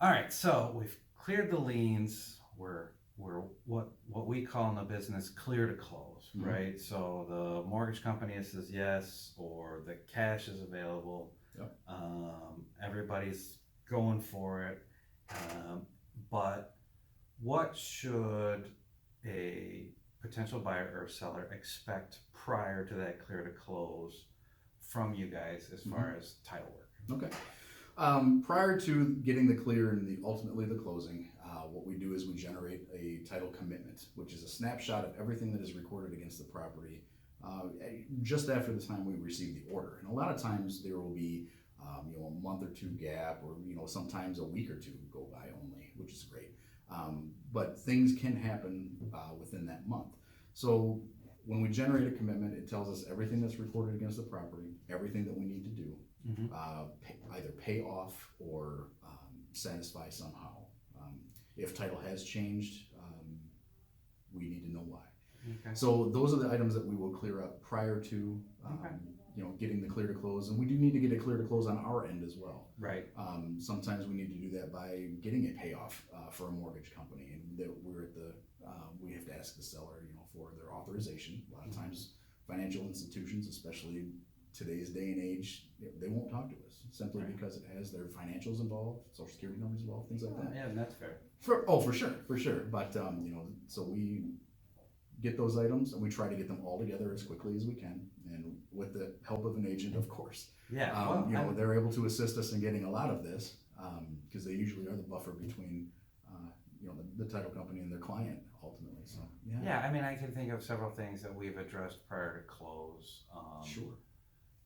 All right, so we've cleared the liens. We're what we call in the business clear to close, Mhm. right? So the mortgage company says yes, or the cash is available. Yep. Everybody's going for it. Um, but what should a potential buyer or seller expect prior to that clear to close from you guys as far as title work? Okay. Prior to getting the clear and ultimately the closing, what we do is we generate a title commitment, which is a snapshot of everything that is recorded against the property just after the time we receive the order. And a lot of times there will be a month or two gap, or sometimes a week or two go by only, which is great. But things can happen within that month. So when we generate a commitment, it tells us everything that's recorded against the property, everything that we need to do, either pay off or satisfy somehow. If title has changed, we need to know why. Okay. So those are the items that we will clear up prior to Okay. getting the clear to close, and we do need to get a clear to close on our end as well. Right. Sometimes we need to do that by getting a payoff for a mortgage company, and that we have to ask the seller, for their authorization. A lot of times, financial institutions, especially today's day and age, they won't talk to us simply Right. because it has their financials involved, social security numbers involved, things like that. Yeah, that's fair. For sure. But so we get those items and we try to get them all together as quickly as we can, and with the help of an agent, of course. Yeah. Well, They're able to assist us in getting a lot of this because they usually are the buffer between the title company and their client ultimately. So yeah, I mean, I can think of several things that we've addressed prior to close. Sure.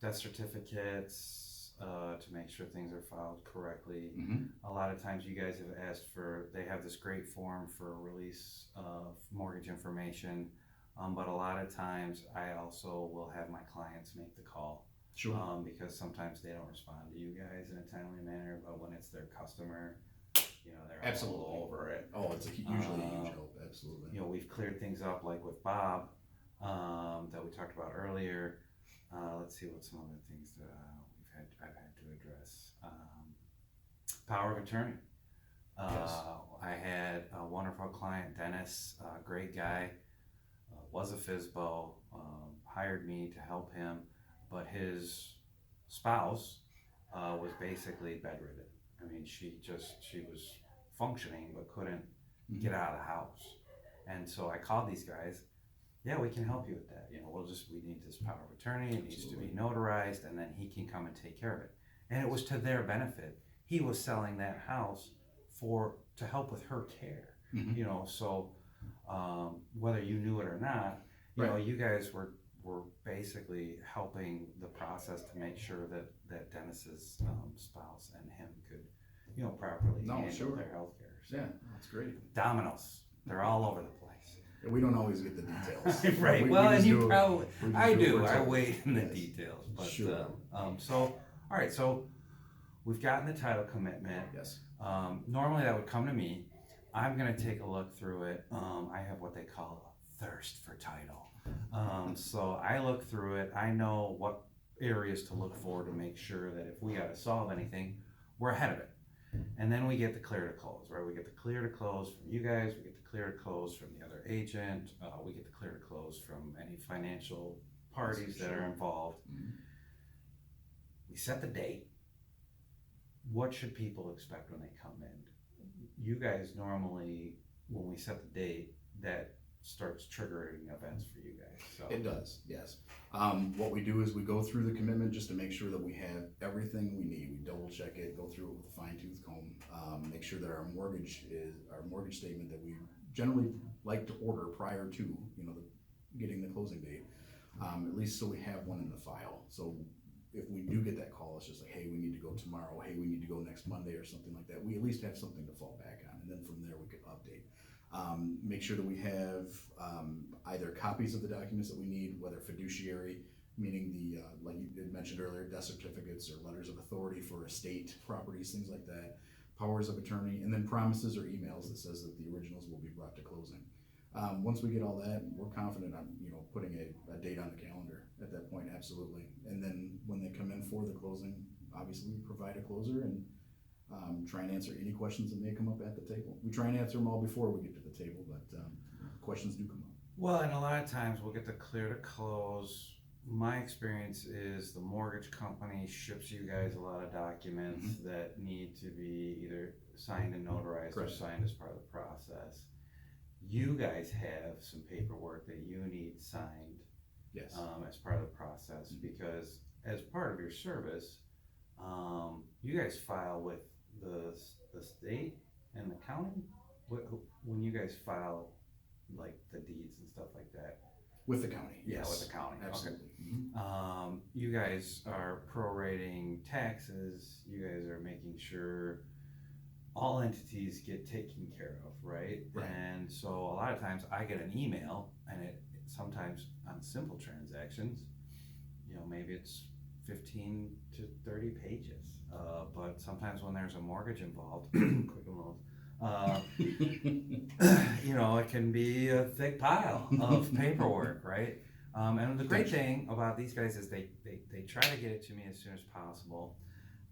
Death certificates to make sure things are filed correctly. Mm-hmm. A lot of times you guys have asked for, they have this great form for release of mortgage information, but a lot of times I also will have my clients make the call. Sure. Because sometimes they don't respond to you guys in a timely manner, but when it's their customer, they're Absolutely all over it. Oh, it's usually a huge help. Absolutely. We've cleared things up like with Bob that we talked about earlier. Let's see what some other things that I've had to address. Power of attorney. Yes. I had a wonderful client, Dennis, great guy, was a FISBO, hired me to help him, but his spouse was basically bedridden. I mean, she was functioning but couldn't get out of the house. And so I called these guys. Yeah, we can help you with that. We need this power of attorney. It needs to be notarized, and then he can come and take care of it. And it was to their benefit. He was selling that house to help with her care. So whether you knew it or not, you guys were basically helping the process to make sure that Dennis's spouse and him could properly handle their health care. So, yeah, that's great. Dominoes, they're all over the place. We don't always get the details. Right. I do. I wait in the details. But sure. So all right. So we've gotten the title commitment. Yes. Normally that would come to me. I'm gonna take a look through it. I have what they call a thirst for title. So I look through it. I know what areas to look for to make sure that if we gotta solve anything, we're ahead of it. And then we get the clear to close, right? We get the clear to close from you guys, we get the clear to close from the other agent, we get the clear to close from any financial parties that are involved. We set the date. What should people expect when they come in? You guys normally, when we set the date, that starts triggering events for you guys. So it does, yes. What we do is we go through the commitment just to make sure that we have everything we need. We double check it, go through it with a fine tooth comb, make sure that our mortgage statement that we generally like to order prior to getting the closing date, at least so we have one in the file. So if we do get that call, it's just like, hey, we need to go tomorrow, hey, we need to go next Monday or something like that. We at least have something to fall back on, and then from there we can update. Make sure that we have either copies of the documents that we need, whether fiduciary, meaning the like you had mentioned earlier, death certificates or letters of authority for estate properties, things like that, powers of attorney, and then promises or emails that says that the originals will be brought to closing. Once we get all that, we're confident on putting a date on the calendar at that point, absolutely. And then when they come in for the closing, obviously we provide a closer, and Try and answer any questions that may come up at the table. We try and answer them all before we get to the table, but questions do come up. Well, and a lot of times we'll get the clear to close. My experience is the mortgage company ships you guys a lot of documents that need to be either signed and notarized or Correct. signed as part of the process. You guys have some paperwork that you need signed Yes. as part of the process because as part of your service, you guys file with the state and the county when you guys file like the deeds and stuff like that. With the county. Yeah, Yes. with the county. Absolutely. Okay. You guys are prorating taxes. You guys are making sure all entities get taken care of, right? Right. And so a lot of times I get an email, and it sometimes on simple transactions, maybe it's 15 to 30 pages. But sometimes when there's a mortgage involved, quick loans, it can be a thick pile of paperwork, right? And the great thing about these guys is they try to get it to me as soon as possible.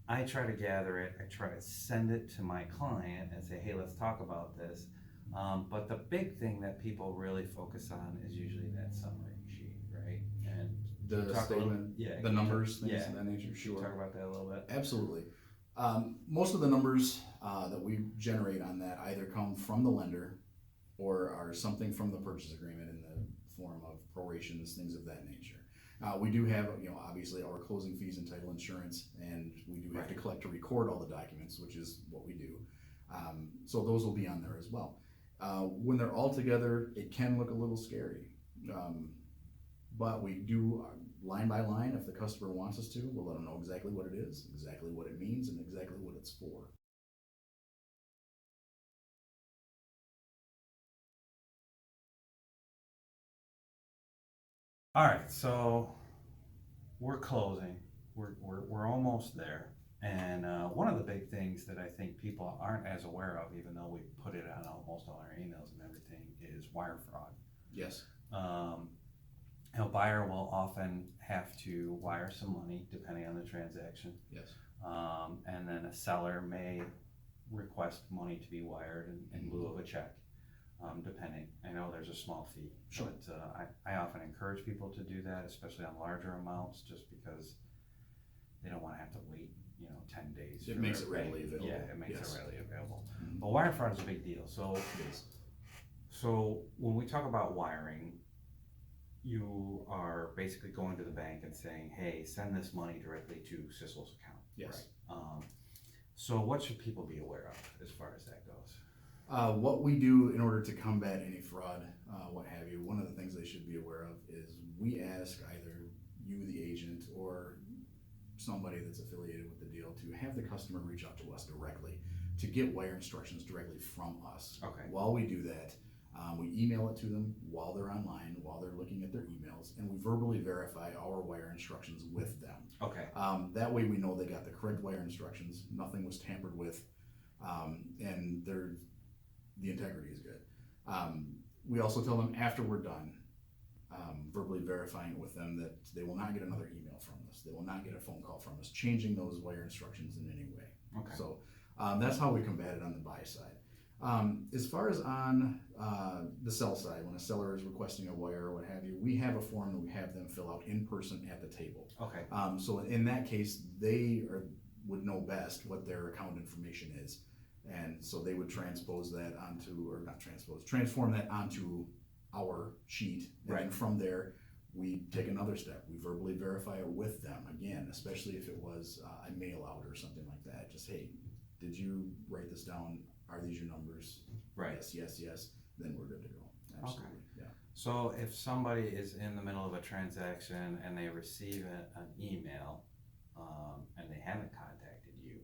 I try to gather it, I try to send it to my client and say, hey, let's talk about this. But the big thing that people really focus on is usually that summary sheet, right? And the statement, the numbers, things of that nature. Can you talk about that a little bit? Absolutely. Most of the numbers that we generate on that either come from the lender or are something from the purchase agreement in the form of prorations, things of that nature. We do have, obviously our closing fees and title insurance, and we do have to collect to record all the documents, which is what we do. So those will be on there as well. When they're all together, it can look a little scary. But we do line by line. If the customer wants us to, we'll let them know exactly what it is, exactly what it means, and exactly what it's for. All right, so we're closing. We're almost there. And one of the big things that I think people aren't as aware of, even though we put it on almost all our emails and everything, is wire fraud. Yes. A buyer will often have to wire some money depending on the transaction. Yes. And then a seller may request money to be wired in lieu of a check, depending. I know there's a small fee, Sure. but I often encourage people to do that, especially on larger amounts, just because they don't want to have to wait 10 days. It makes it readily available. Yeah, it makes it readily available. Mm-hmm. But wire fraud is a big deal. So when we talk about wiring, you are basically going to the bank and saying, hey, send this money directly to Sissel's account. Yes. Right? So what should people be aware of as far as that goes? What we do in order to combat any fraud, what have you, one of the things they should be aware of is we ask either you, the agent, or somebody that's affiliated with the deal to have the customer reach out to us directly to get wire instructions directly from us. Okay. While we do that, we email it to them while they're online, while they're looking at their emails, and we verbally verify our wire instructions with them. Okay. That way we know they got the correct wire instructions, nothing was tampered with, and the integrity is good. We also tell them after we're done, verbally verifying it with them, that they will not get another email from us. They will not get a phone call from us changing those wire instructions in any way. Okay. So that's how we combat it on the buy side. As far as on the sell side, when a seller is requesting a wire or what have you, we have a form that we have them fill out in person at the table. Okay. So in that case, they would know best what their account information is. And so they would transform that onto our sheet. And then from there, we take another step. We verbally verify it with them again, especially if it was a mail out or something like that. Just, hey, did you write this down? Are these your numbers? Right. Yes. Then we're good to go. Absolutely. Okay. Yeah. So if somebody is in the middle of a transaction and they receive an email and they haven't contacted you,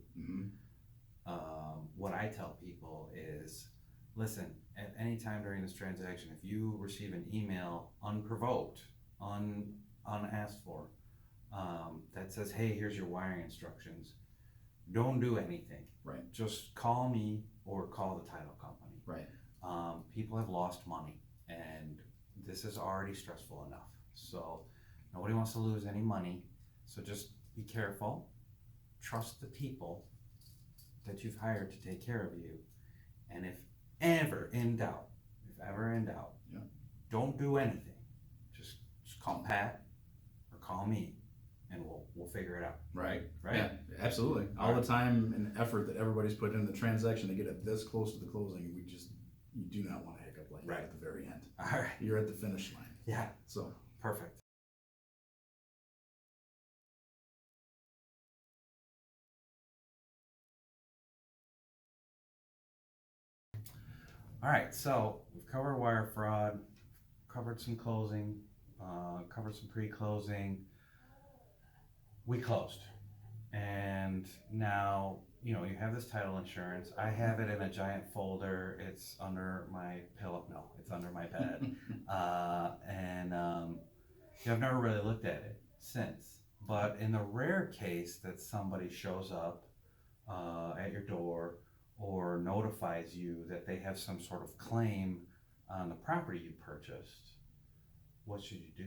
what I tell people is, listen, at any time during this transaction, if you receive an email unprovoked, unasked for, that says, hey, here's your wiring instructions, don't do anything. Right. Just call me or call the title company. Right. People have lost money, and this is already stressful enough. So nobody wants to lose any money. So just be careful. Trust the people that you've hired to take care of you. And if ever in doubt, Yeah. don't do anything. Just call Pat or call me, and we'll figure it out. Right. Right. Yeah, absolutely. All All the time and effort that everybody's put in the transaction to get it this close to the closing, you do not want to hiccup like Right. that at the very end. All right. You're at the finish line. Yeah. So, Perfect. All right. So we've covered wire fraud, covered some closing, covered some pre-closing. We closed, and now you have this title insurance. I have it in a giant folder. It's under my pillow. No, it's under my bed. And I've never really looked at it since. But in the rare case that somebody shows up at your door or notifies you that they have some sort of claim on the property you purchased, what should you do?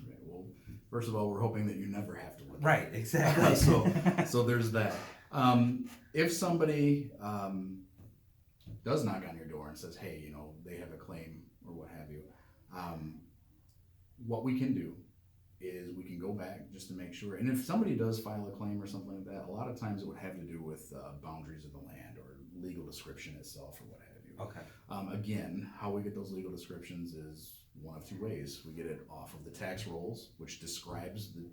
okay, well, first of all, we're hoping that you never have to look at Right, it. exactly. So there's that. If somebody does knock on your door and says, hey, they have a claim or what have you, what we can do is we can go back just to make sure. And if somebody does file a claim or something like that, a lot of times it would have to do with boundaries of the land or legal description itself or what have you. Okay. Again, how we get those legal descriptions is one of two ways. We get it off of the tax rolls, which describes the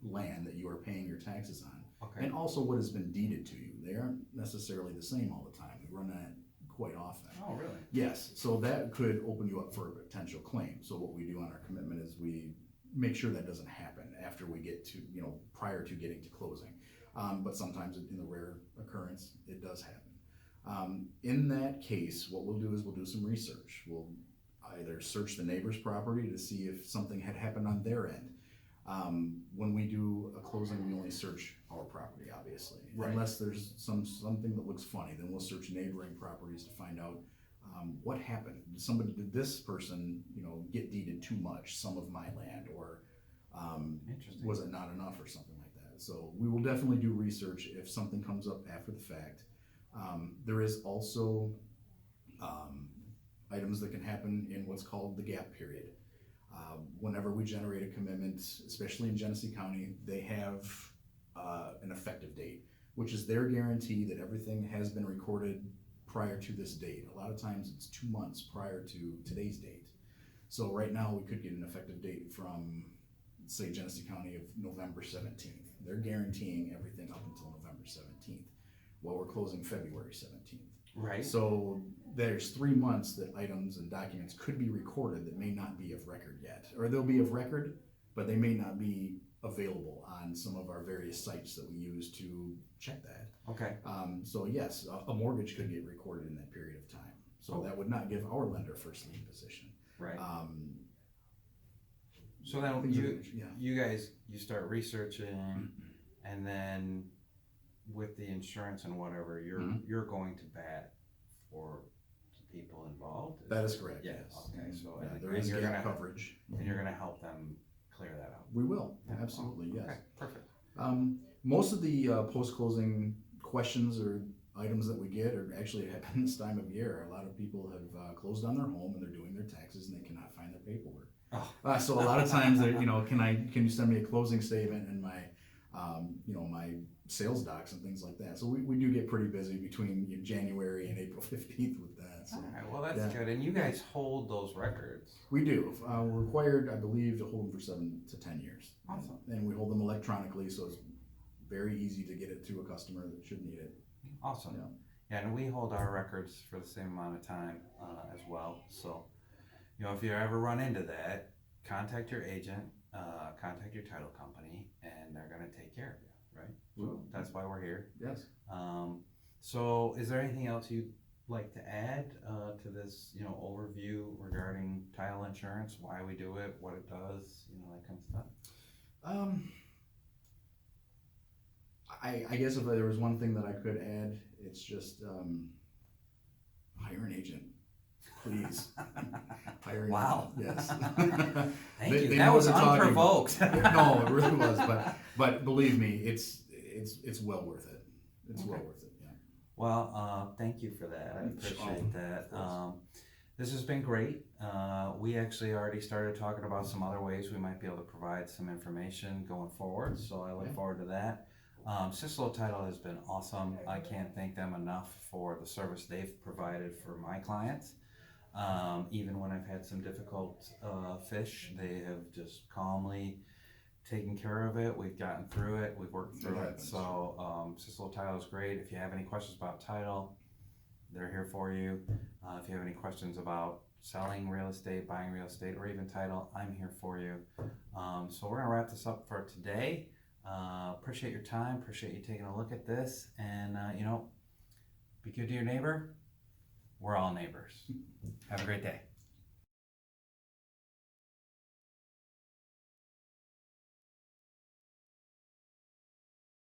land that you are paying your taxes on, Okay. and also what has been deeded to you. They aren't necessarily the same all the time. We run that quite often. Oh, really? Yes, so that could open you up for a potential claim. So what we do on our commitment is we make sure that doesn't happen after we get to, prior to getting to closing. But sometimes in the rare occurrence, it does happen. In that case, what we'll do is we'll do some research. We'll either search the neighbor's property to see if something had happened on their end. When we do a closing, we only search our property, obviously. Right. Unless there's something that looks funny, then we'll search neighboring properties to find out what happened. Did this person, get deeded too much, some of my land, or Interesting. was it not enough or something like that? So we will definitely do research if something comes up after the fact. There is also items that can happen in what's called the gap period. Whenever we generate a commitment, especially in Genesee County, they have an effective date, which is their guarantee that everything has been recorded prior to this date. A lot of times it's 2 months prior to today's date. So right now we could get an effective date from, say, Genesee County of November 17th. They're guaranteeing everything up until November 17th. Well, we're closing February 17th. Right. So there's 3 months that items and documents could be recorded that may not be of record yet. Or they'll be of record, but they may not be available on some of our various sites that we use to check that. Okay. So yes, a mortgage could get recorded in that period of time. So that would not give our lender first lien position. Right. Um, So then things you are- you guys start researching, and then with the insurance and whatever, you're going to bat for the people involved. That is correct. Yeah. Yes. Okay. So Yeah, and, there and is you're gap gonna coverage. and you're gonna help them clear that out. We will, Yeah. absolutely, yes. Okay. Perfect. Most of the post-closing questions or items that we get are actually happen this time of year. A lot of people have closed on their home and they're doing their taxes and they cannot find their paperwork. Oh. So a lot of times they're, can you send me a closing statement and my, my sales docs and things like that. So we do get pretty busy between January and April 15th with that. So All right. Well, that's yeah. good. And you guys hold those records. we do. We're required, I believe, to hold them for 7 to 10 years. Awesome. And we hold them electronically, so it's very easy to get it to a customer that should need it. Awesome. Yeah. Yeah, and we hold our records for the same amount of time as well. So, if you ever run into that, contact your agent, contact your title company, and they're going to take care of you, right? So that's why we're here. Yes. So, is there anything else you'd like to add to this, overview regarding title insurance, why we do it, what it does, that kind of stuff? I guess if there was one thing that I could add, it's just hire an agent, please. Hire an Wow. agent. Yes. Thank They you. That know was what they're talking unprovoked. No, it really was, but believe me, it's well worth it. It's well Okay. worth it. Yeah. Well, thank you for that. I appreciate that. This has been great. We actually already started talking about some other ways we might be able to provide some information going forward, so I look Yeah. forward to that. Cicelo Title has been awesome. I can't thank them enough for the service they've provided for my clients. Even when I've had some difficult fish, they have just calmly taken care of it. We've gotten through it. We've worked through it. happens. So Cicelo Title is great. If you have any questions about title, they're here for you. If you have any questions about selling real estate, buying real estate, or even title, I'm here for you. So we're gonna wrap this up for today. Appreciate your time. Appreciate you taking a look at this, and be good to your neighbor. We're all neighbors. Have a great day.